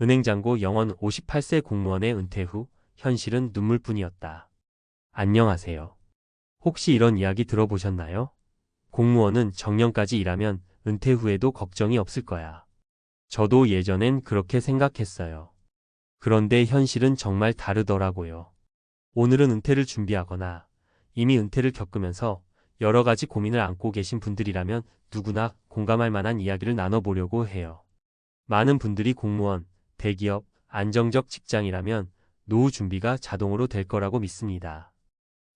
은행장고 영원 58세 공무원의 은퇴 후 현실은 눈물뿐이었다. 안녕하세요. 혹시 이런 이야기 들어보셨나요? 공무원은 정년까지 일하면 은퇴 후에도 걱정이 없을 거야. 저도 예전엔 그렇게 생각했어요. 그런데 현실은 정말 다르더라고요. 오늘은 은퇴를 준비하거나 이미 은퇴를 겪으면서 여러 가지 고민을 안고 계신 분들이라면 누구나 공감할 만한 이야기를 나눠보려고 해요. 많은 분들이 공무원, 대기업, 안정적 직장이라면 노후 준비가 자동으로 될 거라고 믿습니다.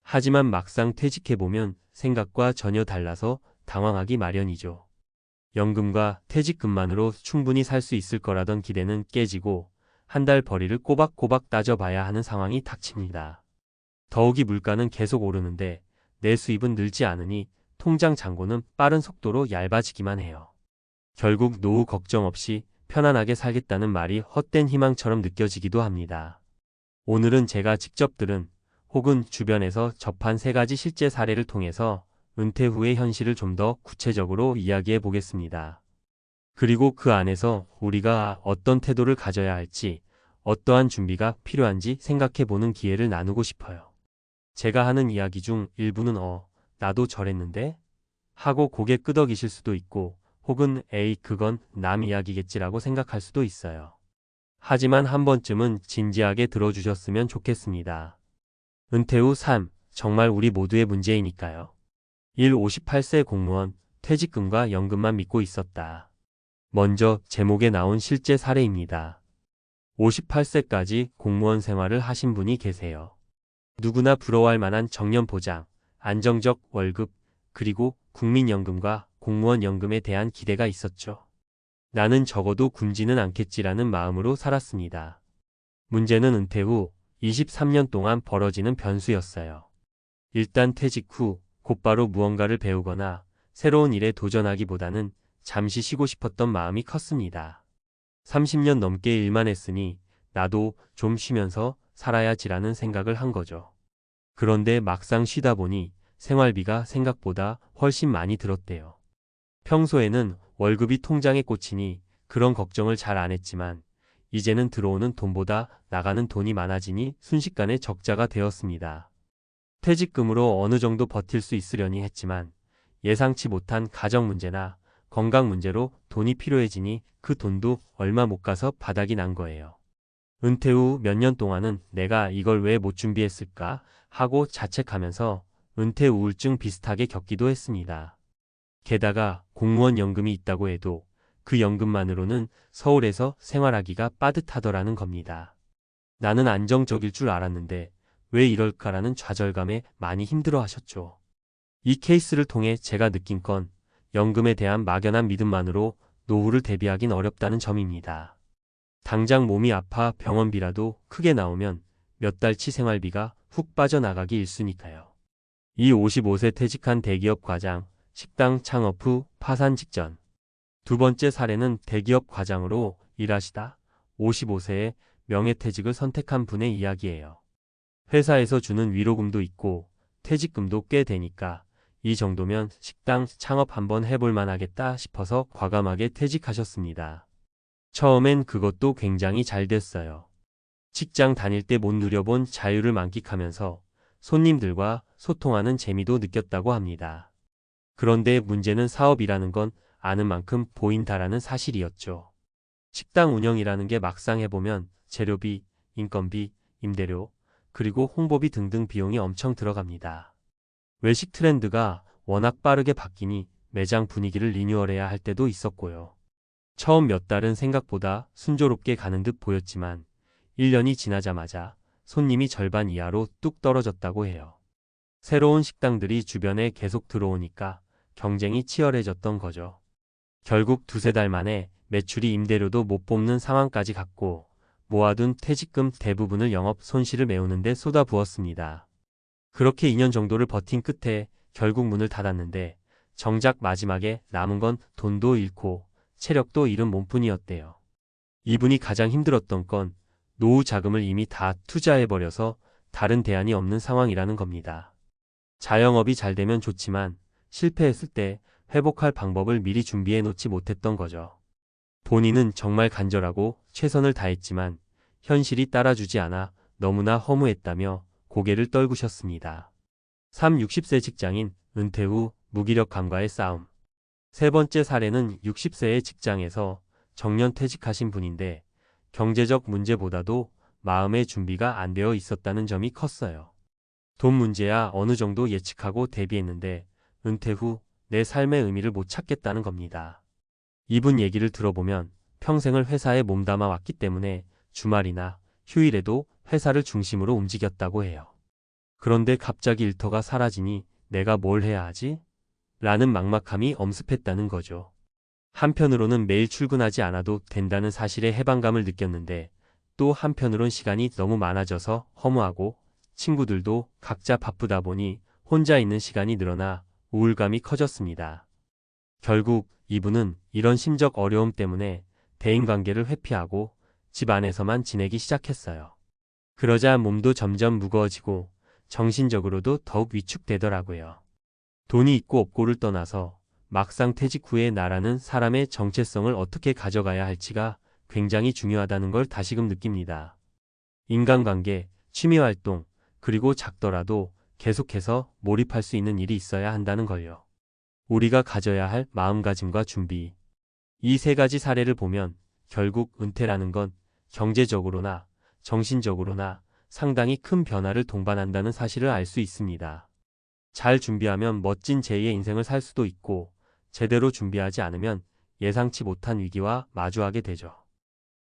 하지만 막상 퇴직해보면 생각과 전혀 달라서 당황하기 마련이죠. 연금과 퇴직금만으로 충분히 살 수 있을 거라던 기대는 깨지고 한 달 벌이를 꼬박꼬박 따져봐야 하는 상황이 닥칩니다. 더욱이 물가는 계속 오르는데 내 수입은 늘지 않으니 통장 잔고는 빠른 속도로 얇아지기만 해요. 결국 노후 걱정 없이 편안하게 살겠다는 말이 헛된 희망처럼 느껴지기도 합니다. 오늘은 제가 직접 들은 혹은 주변에서 접한 3가지 실제 사례를 통해서 은퇴 후의 현실을 좀 더 구체적으로 이야기해 보겠습니다. 그리고 그 안에서 우리가 어떤 태도를 가져야 할지, 어떠한 준비가 필요한지 생각해 보는 기회를 나누고 싶어요. 제가 하는 이야기 중 일부는 나도 저랬는데? 하고 고개 끄덕이실 수도 있고, 혹은 에이, 그건 남 이야기겠지라고 생각할 수도 있어요. 하지만 한 번쯤은 진지하게 들어주셨으면 좋겠습니다. 은퇴 후 삶, 정말 우리 모두의 문제이니까요. 58세 공무원, 퇴직금과 연금만 믿고 있었다. 먼저 제목에 나온 실제 사례입니다. 58세까지 공무원 생활을 하신 분이 계세요. 누구나 부러워할 만한 정년 보장, 안정적 월급, 그리고 국민연금과 공무원 연금에 대한 기대가 있었죠. 나는 적어도 굶지는 않겠지라는 마음으로 살았습니다. 문제는 은퇴 후 23년 동안 벌어지는 변수였어요. 일단 퇴직 후 곧바로 무언가를 배우거나 새로운 일에 도전하기보다는 잠시 쉬고 싶었던 마음이 컸습니다. 30년 넘게 일만 했으니 나도 좀 쉬면서 살아야지라는 생각을 한 거죠. 그런데 막상 쉬다 보니 생활비가 생각보다 훨씬 많이 들었대요. 평소에는 월급이 통장에 꽂히니 그런 걱정을 잘 안 했지만 이제는 들어오는 돈보다 나가는 돈이 많아지니 순식간에 적자가 되었습니다. 퇴직금으로 어느 정도 버틸 수 있으려니 했지만 예상치 못한 가정 문제나 건강 문제로 돈이 필요해지니 그 돈도 얼마 못 가서 바닥이 난 거예요. 은퇴 후 몇 년 동안은 내가 이걸 왜 못 준비했을까 하고 자책하면서 은퇴 우울증 비슷하게 겪기도 했습니다. 게다가 공무원 연금이 있다고 해도 그 연금만으로는 서울에서 생활하기가 빠듯하더라는 겁니다. 나는 안정적일 줄 알았는데 왜 이럴까라는 좌절감에 많이 힘들어하셨죠. 이 케이스를 통해 제가 느낀 건 연금에 대한 막연한 믿음만으로 노후를 대비하긴 어렵다는 점입니다. 당장 몸이 아파 병원비라도 크게 나오면 몇 달치 생활비가 훅 빠져나가기 일쑤니까요. 이 55세 퇴직한 대기업 과장, 식당 창업 후 파산 직전. 두 번째 사례는 대기업 과장으로 일하시다 55세에 명예퇴직을 선택한 분의 이야기예요. 회사에서 주는 위로금도 있고 퇴직금도 꽤 되니까 이 정도면 식당 창업 한번 해볼 만하겠다 싶어서 과감하게 퇴직하셨습니다. 처음엔 그것도 굉장히 잘 됐어요. 직장 다닐 때 못 누려본 자유를 만끽하면서 손님들과 소통하는 재미도 느꼈다고 합니다. 그런데 문제는 사업이라는 건 아는 만큼 보인다라는 사실이었죠. 식당 운영이라는 게 막상 해보면 재료비, 인건비, 임대료, 그리고 홍보비 등등 비용이 엄청 들어갑니다. 외식 트렌드가 워낙 빠르게 바뀌니 매장 분위기를 리뉴얼해야 할 때도 있었고요. 처음 몇 달은 생각보다 순조롭게 가는 듯 보였지만 1년이 지나자마자 손님이 절반 이하로 뚝 떨어졌다고 해요. 새로운 식당들이 주변에 계속 들어오니까 경쟁이 치열해졌던 거죠. 결국 두세 달 만에 매출이 임대료도 못 뽑는 상황까지 갔고 모아둔 퇴직금 대부분을 영업 손실을 메우는 데 쏟아부었습니다. 그렇게 2년 정도를 버틴 끝에 결국 문을 닫았는데 정작 마지막에 남은 건 돈도 잃고 체력도 잃은 몸뿐이었대요. 이분이 가장 힘들었던 건 노후 자금을 이미 다 투자해버려서 다른 대안이 없는 상황이라는 겁니다. 자영업이 잘 되면 좋지만 실패했을 때 회복할 방법을 미리 준비해 놓지 못했던 거죠. 본인은 정말 간절하고 최선을 다했지만 현실이 따라주지 않아 너무나 허무했다며 고개를 떨구셨습니다. 60세 직장인 은퇴 후 무기력감과의 싸움. 세 번째 사례는 60세의 직장에서 정년 퇴직하신 분인데 경제적 문제보다도 마음의 준비가 안 되어 있었다는 점이 컸어요. 돈 문제야 어느 정도 예측하고 대비했는데 은퇴 후 내 삶의 의미를 못 찾겠다는 겁니다. 이분 얘기를 들어보면 평생을 회사에 몸담아 왔기 때문에 주말이나 휴일에도 회사를 중심으로 움직였다고 해요. 그런데 갑자기 일터가 사라지니 내가 뭘 해야 하지? 라는 막막함이 엄습했다는 거죠. 한편으로는 매일 출근하지 않아도 된다는 사실에 해방감을 느꼈는데 또 한편으론 시간이 너무 많아져서 허무하고 친구들도 각자 바쁘다 보니 혼자 있는 시간이 늘어나 우울감이 커졌습니다. 결국 이분은 이런 심적 어려움 때문에 대인관계를 회피하고 집 안에서만 지내기 시작했어요. 그러자 몸도 점점 무거워지고 정신적으로도 더욱 위축되더라고요. 돈이 있고 없고를 떠나서 막상 퇴직 후에 나라는 사람의 정체성을 어떻게 가져가야 할지가 굉장히 중요하다는 걸 다시금 느낍니다. 인간관계, 취미활동, 그리고 작더라도 계속해서 몰입할 수 있는 일이 있어야 한다는 걸요. 우리가 가져야 할 마음가짐과 준비. 이 세 가지 사례를 보면 결국 은퇴라는 건 경제적으로나 정신적으로나 상당히 큰 변화를 동반한다는 사실을 알 수 있습니다. 잘 준비하면 멋진 제2의 인생을 살 수도 있고 제대로 준비하지 않으면 예상치 못한 위기와 마주하게 되죠.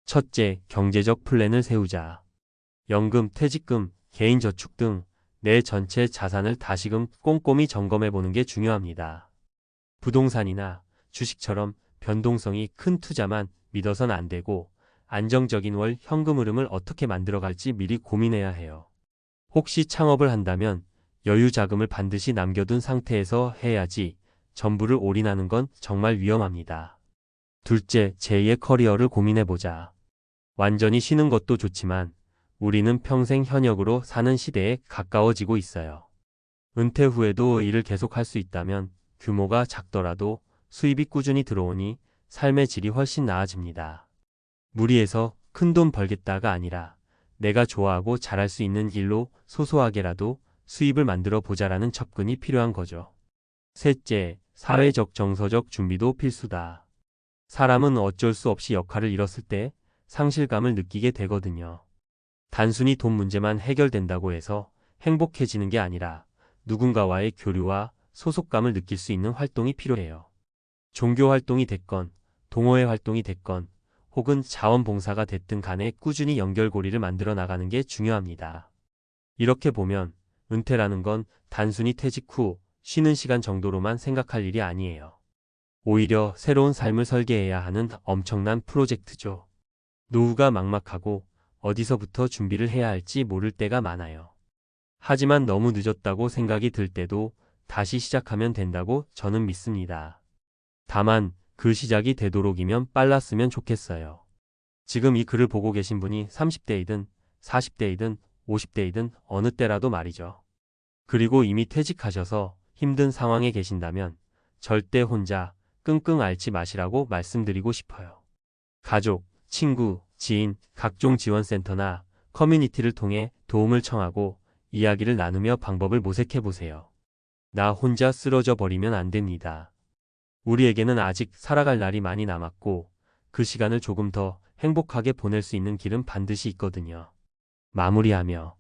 첫째, 경제적 플랜을 세우자. 연금, 퇴직금, 개인저축 등 내 전체 자산을 다시금 꼼꼼히 점검해보는 게 중요합니다. 부동산이나 주식처럼 변동성이 큰 투자만 믿어선 안 되고 안정적인 월 현금 흐름을 어떻게 만들어갈지 미리 고민해야 해요. 혹시 창업을 한다면 여유 자금을 반드시 남겨둔 상태에서 해야지 전부를 올인하는 건 정말 위험합니다. 둘째, 제2의 커리어를 고민해보자. 완전히 쉬는 것도 좋지만 우리는 평생 현역으로 사는 시대에 가까워지고 있어요. 은퇴 후에도 일을 계속할 수 있다면 규모가 작더라도 수입이 꾸준히 들어오니 삶의 질이 훨씬 나아집니다. 무리해서 큰돈 벌겠다가 아니라 내가 좋아하고 잘할 수 있는 일로 소소하게라도 수입을 만들어 보자라는 접근이 필요한 거죠. 셋째, 사회적 정서적 준비도 필수다. 사람은 어쩔 수 없이 역할을 잃었을 때 상실감을 느끼게 되거든요. 단순히 돈 문제만 해결된다고 해서 행복해지는 게 아니라 누군가와의 교류와 소속감을 느낄 수 있는 활동이 필요해요. 종교 활동이 됐건, 동호회 활동이 됐건, 혹은 자원봉사가 됐든 간에 꾸준히 연결고리를 만들어 나가는 게 중요합니다. 이렇게 보면 은퇴라는 건 단순히 퇴직 후 쉬는 시간 정도로만 생각할 일이 아니에요. 오히려 새로운 삶을 설계해야 하는 엄청난 프로젝트죠. 노후가 막막하고 어디서부터 준비를 해야 할지 모를 때가 많아요. 하지만 너무 늦었다고 생각이 들 때도 다시 시작하면 된다고 저는 믿습니다. 다만 그 시작이 되도록이면 빨랐으면 좋겠어요. 지금 이 글을 보고 계신 분이 30대이든 40대이든 50대이든 어느 때라도 말이죠. 그리고 이미 퇴직하셔서 힘든 상황에 계신다면 절대 혼자 끙끙 앓지 마시라고 말씀드리고 싶어요. 가족, 친구, 지인, 각종 지원센터나 커뮤니티를 통해 도움을 청하고 이야기를 나누며 방법을 모색해 보세요. 나 혼자 쓰러져 버리면 안 됩니다. 우리에게는 아직 살아갈 날이 많이 남았고 그 시간을 조금 더 행복하게 보낼 수 있는 길은 반드시 있거든요. 마무리하며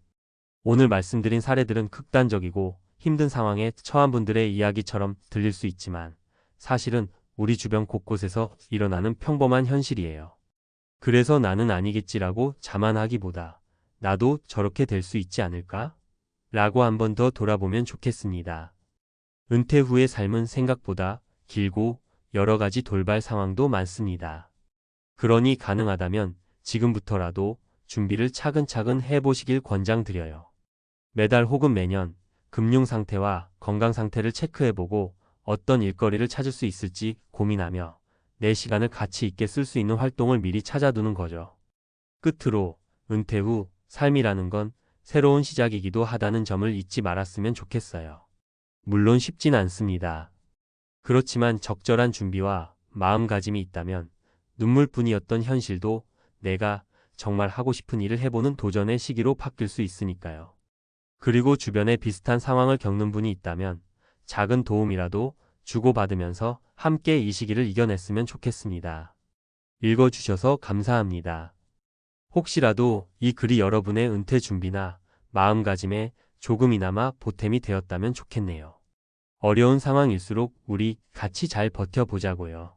오늘 말씀드린 사례들은 극단적이고 힘든 상황에 처한 분들의 이야기처럼 들릴 수 있지만 사실은 우리 주변 곳곳에서 일어나는 평범한 현실이에요. 그래서 나는 아니겠지라고 자만하기보다 나도 저렇게 될 수 있지 않을까? 라고 한 번 더 돌아보면 좋겠습니다. 은퇴 후의 삶은 생각보다 길고 여러 가지 돌발 상황도 많습니다. 그러니 가능하다면 지금부터라도 준비를 차근차근 해보시길 권장드려요. 매달 혹은 매년 금융 상태와 건강 상태를 체크해보고 어떤 일거리를 찾을 수 있을지 고민하며 내 시간을 가치 있게 쓸 수 있는 활동을 미리 찾아두는 거죠. 끝으로 은퇴 후 삶이라는 건 새로운 시작이기도 하다는 점을 잊지 말았으면 좋겠어요. 물론 쉽진 않습니다. 그렇지만 적절한 준비와 마음가짐이 있다면 눈물뿐이었던 현실도 내가 정말 하고 싶은 일을 해보는 도전의 시기로 바뀔 수 있으니까요. 그리고 주변에 비슷한 상황을 겪는 분이 있다면 작은 도움이라도 주고받으면서 함께 이 시기를 이겨냈으면 좋겠습니다. 읽어주셔서 감사합니다. 혹시라도 이 글이 여러분의 은퇴 준비나 마음가짐에 조금이나마 보탬이 되었다면 좋겠네요. 어려운 상황일수록 우리 같이 잘 버텨보자고요.